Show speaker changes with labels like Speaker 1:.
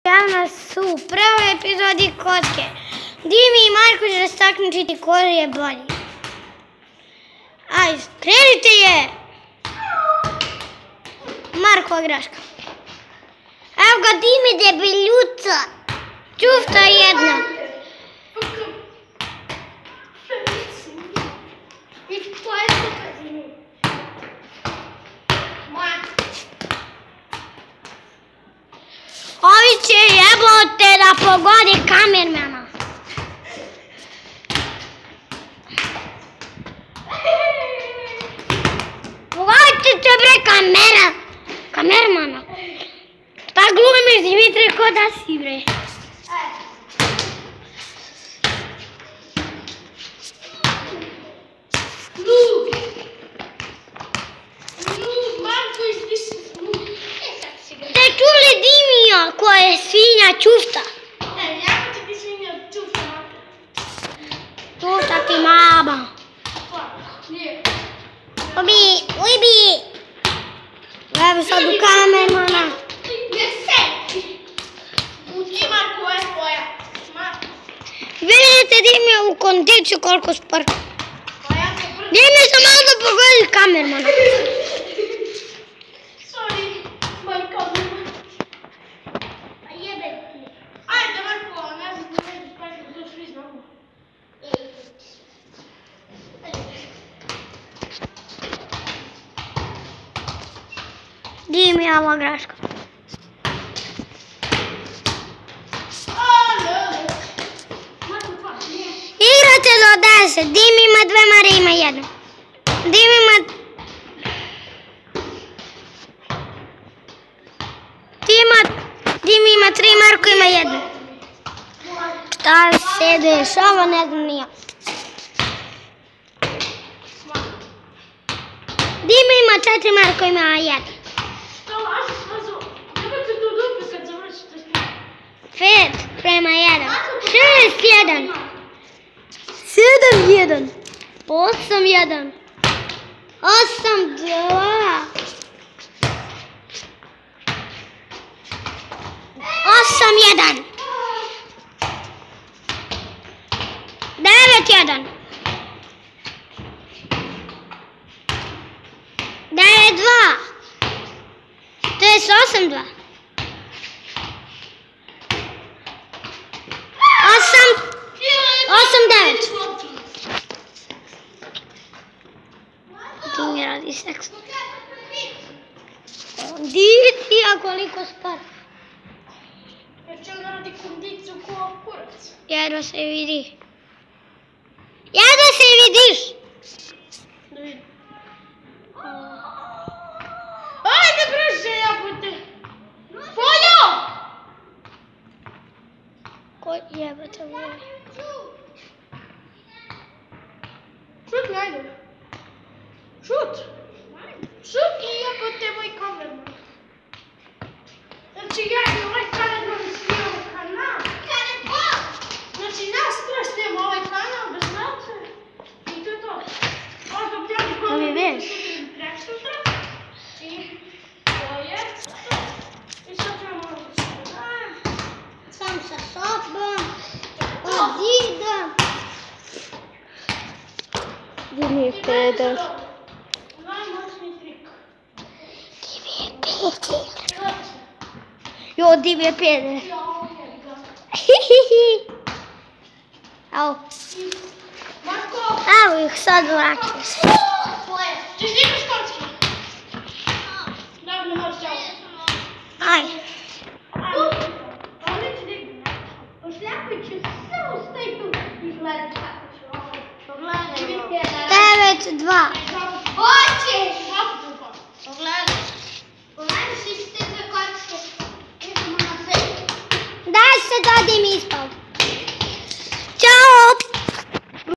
Speaker 1: Javno su u prvoj epizodi kocke. Dimi i Marko će rastaknuti ko je bolji. Ajde, krenite je! Marko Graška. Evo ga Dimi debeljuca. Čufta jedna. Ovi će jebote da pogodi kamermana. Pogodite se bre kamermana. Šta glumiš Dimitre, ko da si bre? Čuli Dimija koja je svinja čufta.
Speaker 2: Jako ti ti svinja čufta?
Speaker 1: Čufta ti mama. Ubi. Evo sad u kamermana.
Speaker 2: Ne sedi. Uči Marko je tvoja.
Speaker 1: Vidite Dimija u kondiciju koliko sport. Dimija se malo da pogodi kamermana. Dimijeva Graška. Igrate do 10. Dimi ima 2, Marija ima 1. Dimi ima 3, Marko ima 1. Šta se dešava, ne znam ni ja. Dimi ima 4, Marko ima 1. 5 prema 1. 6-1. 7-1. 8-1. 8-2. 8-1. 9-1. 9-2. To je 8-2. 8-9. Dimi radi seks. Kondicija koliko spara.
Speaker 2: Jer će on radi kondiciju ko kurac.
Speaker 1: Jedva se vidi. Jedva se vidiš.
Speaker 2: Da vidim. Ajde brže jebote. Poljo!
Speaker 1: Ko jebote voli?
Speaker 2: Šut mi, ajde. Šut! Šut i jebote moj kamerman. Znači ja i ovaj kamerman snijemo kanal. Znači nas troje snijemo ovaj kanal bez nače. I to je to. Možda objavi koliko
Speaker 1: veš.
Speaker 2: Preksutra. I to je to. I sad ćemo malo
Speaker 1: Sam sa sobom. Od zida. Dimi je peder.
Speaker 2: Najmoćniji trik.
Speaker 1: Dimi je peder. Jo, Dimi je peder. Evo. Evo ih sad vraćaju se.
Speaker 2: Češ ti imaš kocki? Dobro, možeš ćao.
Speaker 1: Ajde.
Speaker 2: Ovo neće digni. Pošljapit ću samo staj tu i gledat kako ću ovo. Pogledaj.
Speaker 1: 9-2.
Speaker 2: Hoćeš! Pogledaj. Pogledaj si te dve kocke. Idemo na sve.
Speaker 1: Daj se da Dimi ispao.